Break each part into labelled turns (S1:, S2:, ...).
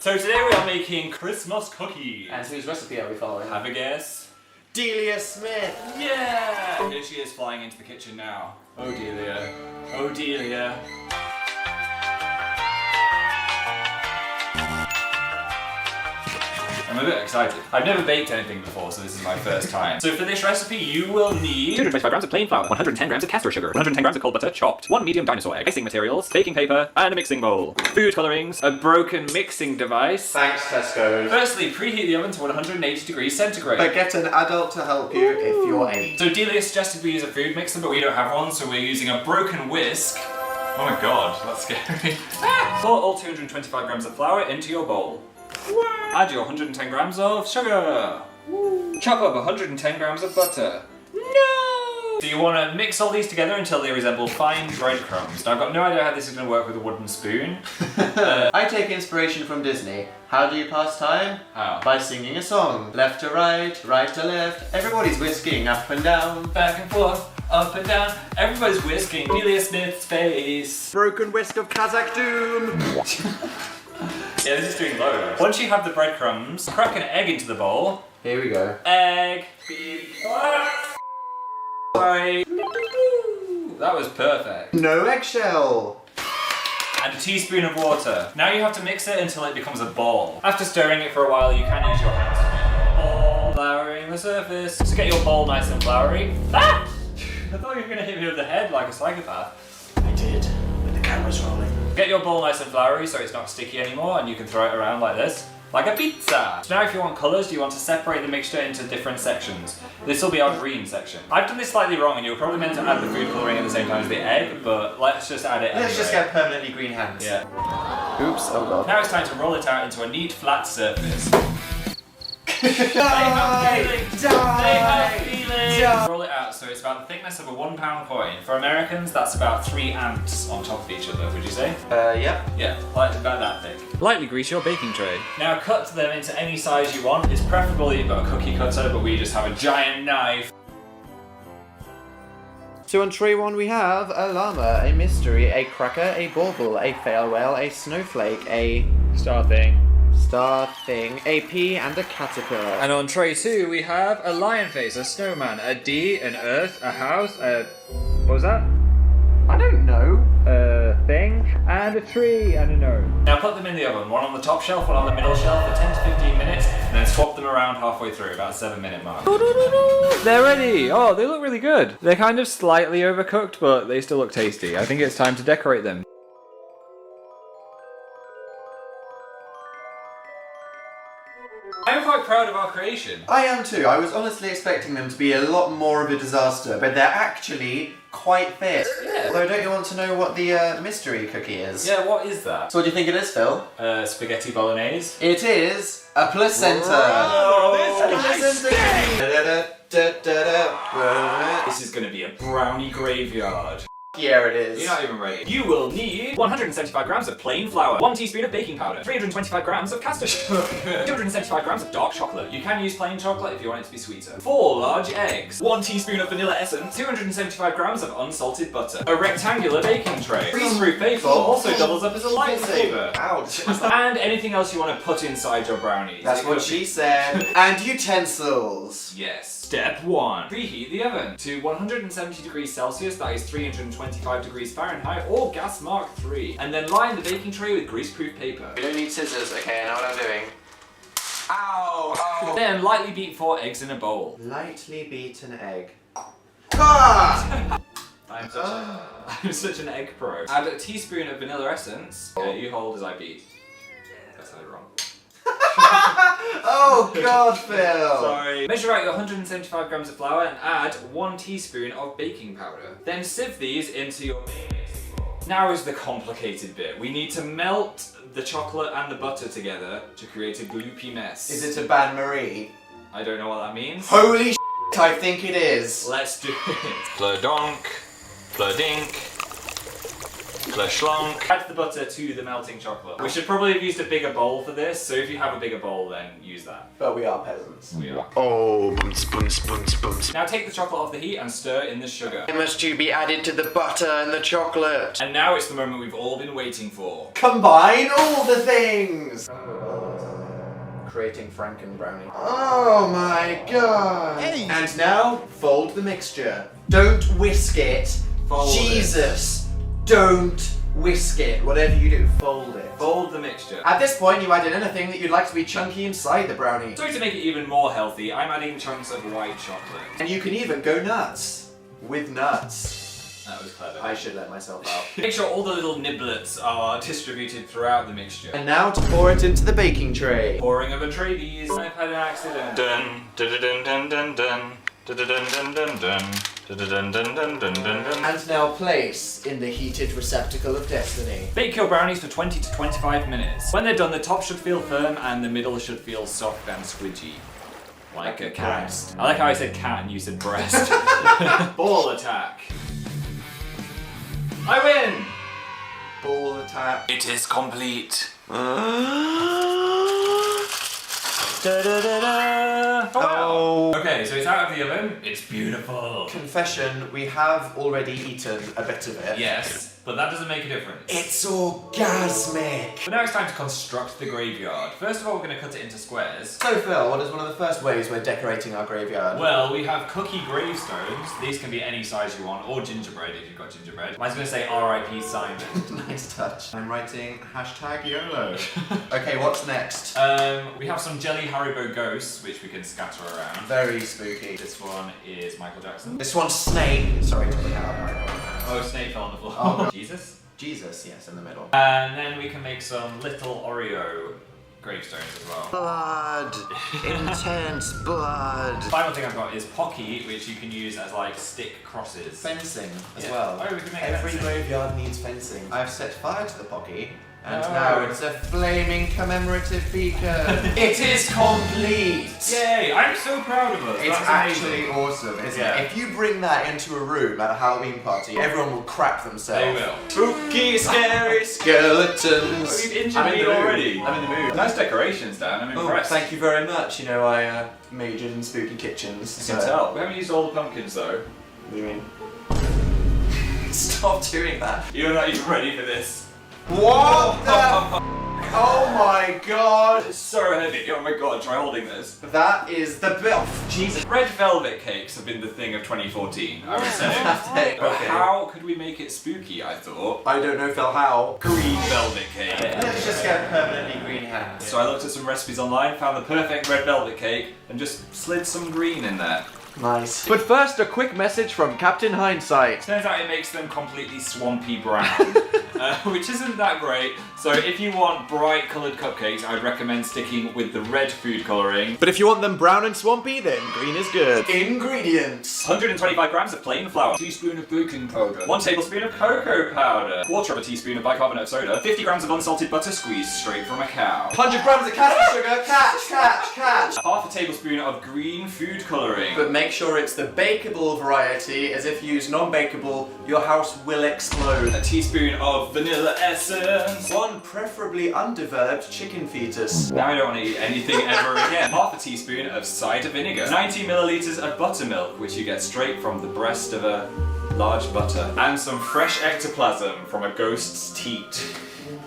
S1: So today we are making Christmas cookies.
S2: And whose recipe are we following?
S1: Have a guess?
S2: Delia Smith!
S1: Yeah! Here she is flying into the kitchen now. Oh Delia. Oh Delia. I'm a bit excited. I've never baked anything before, so this is my first time. So for this recipe, you will need
S3: 225 grams of plain flour, 110 grams of castor sugar, 110 grams of cold butter chopped, 1 medium dinosaur egg, icing materials, baking paper, and a mixing bowl. Food colorings,
S1: a broken mixing device.
S2: Thanks, Tesco.
S1: Firstly, preheat the oven to 180 degrees centigrade.
S2: But get an adult to help you if you're 8.
S1: So Delia suggested we use a food mixer, but we don't have one, so we're using a broken whisk. Oh my god, that's scary. Pour all 225 grams of flour into your bowl. Add your 110 grams of sugar. Chop up 110 grams of butter. No! So you want to mix all these together until they resemble fine breadcrumbs. Now I've got no idea how this is going to work with a wooden spoon.
S2: I take inspiration from Disney. How do you pass time?
S1: How?
S2: By singing a song. Left to right, right to left. Everybody's whisking up and down.
S1: Back and forth, up and down. Everybody's whisking Delia Smith's face.
S2: Broken whisk of Kazakh doom.
S1: Yeah, this is doing loads. Once you have the breadcrumbs, crack an egg into the bowl.
S2: Here we go.
S1: Egg. Sorry. That was perfect.
S2: No eggshell.
S1: And a teaspoon of water. Now you have to mix it until it becomes a ball. After stirring it for a while, you can use your hands to make a ball. Flouring the surface. So get your bowl nice and floury. Ah! I thought you were going to hit me over the head like a psychopath.
S2: I did, but the camera's rolling.
S1: Get your bowl nice and floury so it's not sticky anymore, and you can throw it around like this. Like a pizza! So now if you want colours, you want to separate the mixture into different sections. This will be our green section. I've done this slightly wrong, and you were probably meant to add the food colouring at the same time as the egg, but let's just add it
S2: Let's just
S1: anyway.
S2: get permanently green hands.
S1: Yeah.
S2: Oops, oh god.
S1: Now it's time to roll it out into a neat flat surface. Roll it out so it's about the thickness of a £1 coin. For Americans, that's about 3 ants on top of each other, would you say?
S2: Yep.
S1: Yeah, like about that thick.
S3: lightly grease your baking tray.
S1: Now cut them into any size you want. It's preferable that you've got a cookie cutter, but we just have a giant knife.
S2: So on tray 1 we have a llama, a mystery, a cracker, a bauble, a fail whale, a snowflake, a
S3: Star thing.
S2: star thing, a pea, and a caterpillar.
S3: And on tray 2 we have a lion face, a snowman, a D, an earth, a house, a... what was that?
S2: I don't know.
S3: A thing, and a tree, and a gnome.
S1: Now put them in the oven, one on the top shelf, one on the middle shelf for 10 to 15 minutes, and then swap them around halfway through, about 7-minute mark.
S3: They're ready! Oh, they look really good. They're kind of slightly overcooked, but they still look tasty. I think it's time to decorate them.
S1: I'm quite proud of our creation.
S2: I am too. I was honestly expecting them to be a lot more of a disaster, but they're actually quite fit.
S1: Yeah.
S2: Although don't you want to know what the mystery cookie is?
S1: Yeah, what is that?
S2: So what do you think it is, Phil?
S1: Spaghetti bolognese.
S2: It is a placenta.
S1: Oh,
S2: A placenta cookie.
S1: This is going to be a brownie graveyard.
S2: Here it is.
S1: You're not even ready. You will need 175 grams of plain flour, 1 teaspoon of baking powder, 325 grams of castor sugar, 275 grams of dark chocolate. You can use plain chocolate if you want it to be sweeter. 4 large eggs, 1 teaspoon of vanilla essence, 275 grams of unsalted butter, a rectangular baking tray. Greaseproof paper also doubles up as a lightsaber.
S2: Ouch.
S1: And anything else you want to put inside your brownies.
S2: That's what she said. And utensils.
S1: Yes. Step 1. Preheat the oven to 170 degrees Celsius, that is 325 degrees Fahrenheit, or gas mark 3. And then line the baking tray with greaseproof paper.
S2: We don't need scissors. Okay, I know what I'm doing. Ow! Ow!
S1: Then lightly beat 4 eggs in a bowl.
S2: Lightly beat an egg. Ah!
S1: I'm such an egg pro. Add a teaspoon of vanilla essence. You hold as I beat. That sounded wrong.
S2: Oh god, Phil!
S1: Sorry. Measure out your 175 grams of flour and add 1 teaspoon of baking powder. Then sieve these into your mixing bowl. Now is the complicated bit. We need to melt the chocolate and the butter together to create a gloopy mess.
S2: Is it a Ban Marie?
S1: I don't know what that means.
S2: Holy shit, I think it is.
S1: Let's do it. Plodonk, plodink. Schlonk. Add the butter to the melting chocolate. We should probably have used a bigger bowl for this, so if you have a bigger bowl, then use that.
S2: But we are peasants.
S1: We are.
S4: Oh, bums.
S1: Now take the chocolate off the heat and stir in the sugar.
S2: It must be added to the butter and the chocolate.
S1: And now it's the moment we've all been waiting for.
S2: Combine all the things! Creating Franken brownie. Oh my god!
S4: Hey.
S2: And now, fold the mixture. Don't whisk it.
S1: Fold
S2: Jesus! Don't whisk it. Whatever you do, fold it.
S1: Fold the mixture.
S2: At this point, you add in anything that you'd like to be chunky inside the brownie.
S1: So to make it even more healthy, I'm adding chunks of white chocolate.
S2: And you can even go nuts. With nuts.
S1: That was clever.
S2: I should let myself out.
S1: Make sure all the little niblets are distributed throughout the mixture.
S2: And now to pour it into the baking tray.
S1: Pouring of Atreides. I've had an accident. Dun dun dun dun dun dun. Dun dun dun dun dun. Dun dun dun dun dun dun.
S2: And now place in the heated receptacle of destiny.
S1: Bake your brownies for 20 to 25 minutes. When they're done, the top should feel firm and the middle should feel soft and squidgy. Like a cat.
S2: breast.
S1: I like how I said cat and you said breast. Ball attack. I win!
S2: Ball attack.
S1: It is complete.
S2: Oh.
S1: Okay, so it's out of the oven. It's beautiful.
S2: Confession, we have already eaten a bit of it.
S1: Yes, but that doesn't make a difference.
S2: It's orgasmic.
S1: But now it's time to construct the graveyard. First of all, we're going to cut it into squares.
S2: So Phil, what is one of the first ways we're decorating our graveyard?
S1: Well, we have cookie gravestones. These can be any size you want, or gingerbread if you've got gingerbread. Mine's going to say R.I.P. Simon.
S2: Nice touch. I'm writing hashtag YOLO. Okay, what's next?
S1: We have some jelly Haribo ghosts, which we can scatter around.
S2: Very spooky.
S1: This one is Michael Jackson.
S2: This one's Snape. Sorry to the out.
S1: Oh, Snape fell on the floor.
S2: Oh, God.
S1: Jesus.
S2: Jesus, yes, in the middle.
S1: And then we can make some little Oreo gravestones as well.
S4: Blood. Intense blood.
S1: Final thing I've got is Pocky, which you can use as like stick crosses.
S2: Fencing as
S1: Yeah.
S2: well.
S1: Oh, we can make
S2: Every
S1: fencing.
S2: graveyard needs fencing. I've set fire to the pocky, and
S1: Oh.
S2: now it's a flaming commemorative beacon. It is complete!
S1: Yay! I'm so proud of us.
S2: It's
S1: That's
S2: actually
S1: amazing.
S2: awesome, isn't
S1: Yeah.
S2: it? If you bring that into a room at a Halloween party, everyone will crap themselves.
S1: They will.
S2: Spooky, scary skeletons.
S1: Oh, you've injured
S2: I'm in
S1: me
S2: the mood.
S1: already.
S2: I'm in the mood.
S1: Nice decorations, Dan. I'm
S2: Oh,
S1: impressed.
S2: thank you very much. You know, I majored in spooky kitchens.
S1: I can tell. We haven't used all the pumpkins though.
S2: What do you mean? Stop doing that.
S1: You're not even ready for this.
S2: What the? Oh my god!
S1: It's so heavy. Oh my god, try holding this.
S2: That is the bill. Jesus.
S1: Red velvet cakes have been the thing of 2014, I would say.
S2: Okay.
S1: But how could we make it spooky, I thought?
S2: I don't know, Phil, how.
S1: Green velvet cake.
S2: Let's just get permanently green hands.
S1: So I looked at some recipes online, found the perfect red velvet cake, and just slid some green in there.
S2: Nice. But first, a quick message from Captain Hindsight.
S1: Turns out it makes them completely swampy brown, which isn't that great. So if you want bright coloured cupcakes, I would recommend sticking with the red food colouring.
S2: But if you want them brown and swampy, then green is good. Ingredients.
S1: 125 grams of plain flour, 1 teaspoon of baking powder, 1 tablespoon of cocoa powder, 1/4 of a teaspoon of bicarbonate of soda, 50 grams of unsalted butter squeezed straight from a cow,
S2: 100 grams of castor sugar. Catch.
S1: half a tablespoon of green food colouring,
S2: But make sure it's the bakeable variety, as if you use non-bakeable, your house will explode.
S1: a teaspoon of vanilla essence.
S2: One preferably undeveloped chicken fetus.
S1: Now I don't want to eat anything ever again. Half a teaspoon of cider vinegar. 90 millilitres of buttermilk, which you get straight from the breast of a large butter. And some fresh ectoplasm from a ghost's teat.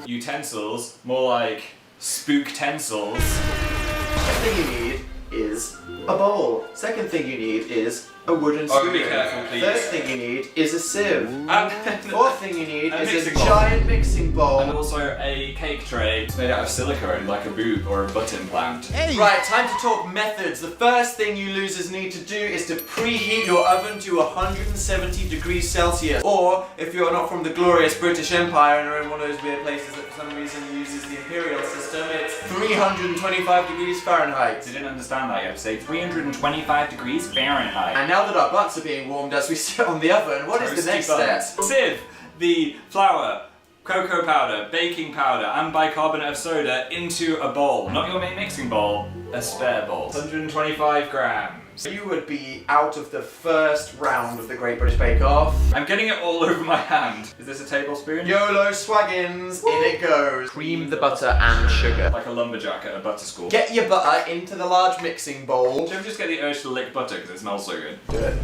S1: Utensils, more like spook-tensils.
S2: First thing you need is a bowl. Second thing you need is a wooden spoon.
S1: Oh, be careful, please.
S2: Third thing you need is a sieve. Fourth thing you need
S1: A
S2: is a
S1: mixing bowl.
S2: giant mixing bowl.
S1: And also a cake tray. It's made out of silicone, like a boob or a butt implant.
S4: Hey.
S2: Right, time to talk methods. The first thing you losers need to do is to preheat your oven to 170 degrees Celsius. Or, if you're not from the glorious British Empire and are in one of those weird places that for some reason uses the imperial system, it's 325 degrees Fahrenheit.
S1: I didn't understand that. You have to say 325 degrees Fahrenheit.
S2: And now that our butts are being warmed as we sit on the oven, what is the
S1: Toasty
S2: next
S1: buns.
S2: step?
S1: Sieve the flour cocoa powder, baking powder, and bicarbonate of soda into a bowl. Not your main mixing bowl, a spare bowl. 125 grams.
S2: You would be out of the first round of the Great British Bake Off.
S1: I'm getting it all over my hand. Is this a tablespoon?
S2: YOLO swaggins, in it goes. Cream the butter and sugar.
S1: Like a lumberjack at a butter school.
S2: Get your butter into the large mixing bowl.
S1: Don't just get the urge to lick butter because it smells so good.
S2: Do it.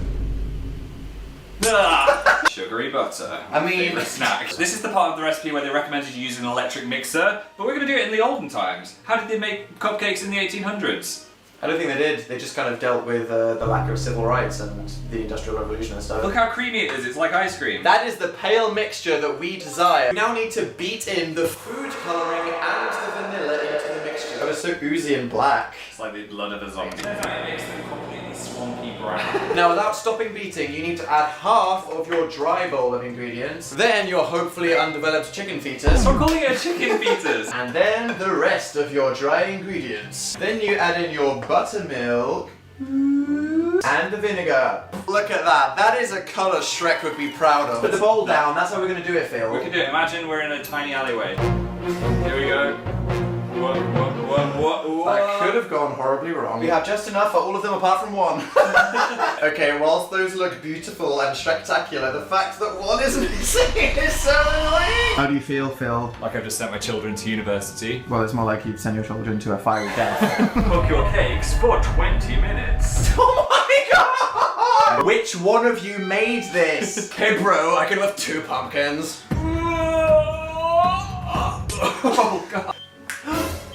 S1: Ah, sugary butter.
S2: I mean,
S1: favorite snack. This is the part of the recipe where they recommended you use an electric mixer, but we're going to do it in the olden times. How did they make cupcakes in the 1800s?
S2: I don't think they did. They just kind of dealt with the lack of civil rights and the Industrial Revolution and stuff.
S1: Look how creamy it is, it's like ice cream.
S2: That is the pale mixture that we desire. We now need to beat in the food colouring and the vanilla into the mixture. That was so oozy and black.
S1: It's like the blood of a zombie. It makes them completely swampy brown.
S2: Now, without stopping beating, you need to add half of your dry bowl of ingredients. Then your hopefully undeveloped chicken fetus.
S1: I'm calling it a chicken fetus.
S2: And then the rest of your dry ingredients. Then you add in your buttermilk and the vinegar. Look at that. That is a colour Shrek would be proud of. Put the bowl down. That's how we're going to do it, Phil.
S1: We can do it. Imagine we're in a tiny alleyway. Here we go. What?
S2: That could have gone horribly wrong. We have just enough for all of them apart from one. Okay, whilst those look beautiful and spectacular, the fact that one is missing is so annoying! How do you feel, Phil?
S1: Like I've just sent my children to university.
S2: Well, it's more like you'd send your children to a fiery death.
S1: Cook your cakes for 20 minutes.
S2: Oh my god! Which one of you made this? Hey bro, I could have 2 pumpkins. Oh god.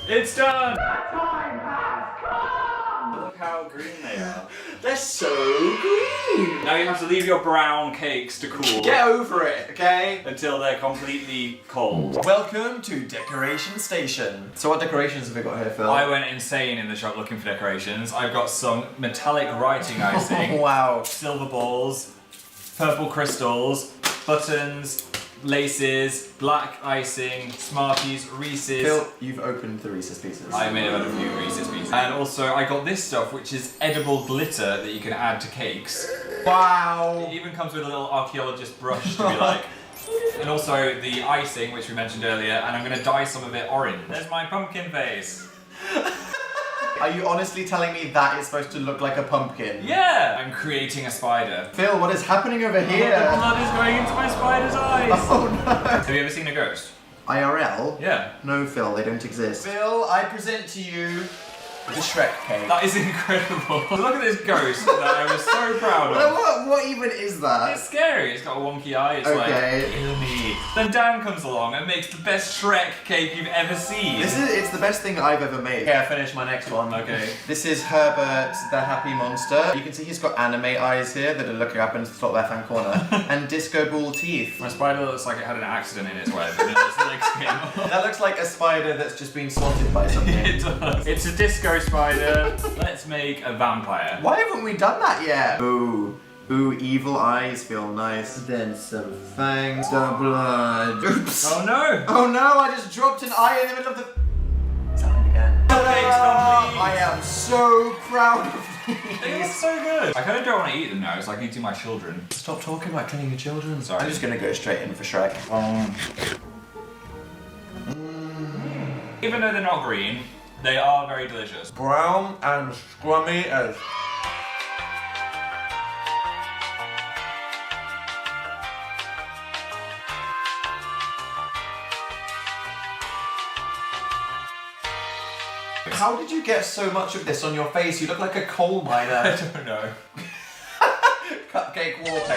S1: It's done! Time has come! Look how green they are.
S2: They're so green!
S1: Now you have to leave your brown cakes to cool.
S2: Get over it, okay?
S1: Until they're completely cold.
S2: Welcome to Decoration Station. So what decorations have we got here, Phil?
S1: I went insane in the shop looking for decorations. I've got some metallic writing icing.
S2: Wow.
S1: Silver balls, purple crystals, buttons, laces, black icing, Smarties, Reese's.
S2: Phil, you've opened the Reese's Pieces.
S1: I may have had a few Reese's Pieces. And also I got this stuff which is edible glitter that you can add to cakes.
S2: Wow.
S1: It even comes with a little archaeologist brush to be like. And also the icing which we mentioned earlier, and I'm going to dye some of it orange. There's my pumpkin face.
S2: Are you honestly telling me that is supposed to look like a pumpkin?
S1: Yeah! I'm creating a spider.
S2: Phil, what is happening over here?
S1: The blood is going into my spider's eyes.
S2: Oh no.
S1: Have you ever seen a ghost?
S2: IRL?
S1: Yeah.
S2: No, Phil, they don't exist. Phil, I present to you the Shrek cake.
S1: That is incredible. Look at this ghost that I was so proud of.
S2: What even is that?
S1: It's scary. It's got a wonky eye. It's
S2: Okay.
S1: like, kill me. Then Dan comes along and makes the best Shrek cake you've ever seen.
S2: It's the best thing I've ever made. Okay, I finished my next one.
S1: Okay.
S2: This is Herbert the Happy Monster. You can see he's got anime eyes here that are looking up into the top left hand corner. And disco ball teeth.
S1: My spider looks like it had an accident in its web and its legs came off.
S2: That looks like a spider that's just been swatted by something.
S1: It does. It's a disco spider. Let's make a vampire.
S2: Why haven't we done that yet? Ooh, evil eyes feel nice. Then some fangs, the blood. Oops.
S1: Oh no!
S2: Oh no, I just dropped an eye in the middle of the... It's happened again. I am so proud of
S1: They look
S2: these.
S1: so good. I kind of don't want to eat them now. It's like eating my children.
S2: Stop talking about killing your children.
S1: Sorry.
S2: I'm just gonna go straight in for Shrek.
S1: Even though they're not green, they are very delicious.
S2: Brown and scrummy as... How did you get so much of this on your face? You look like a coal miner.
S1: I don't know.
S2: Cupcake wallpaper.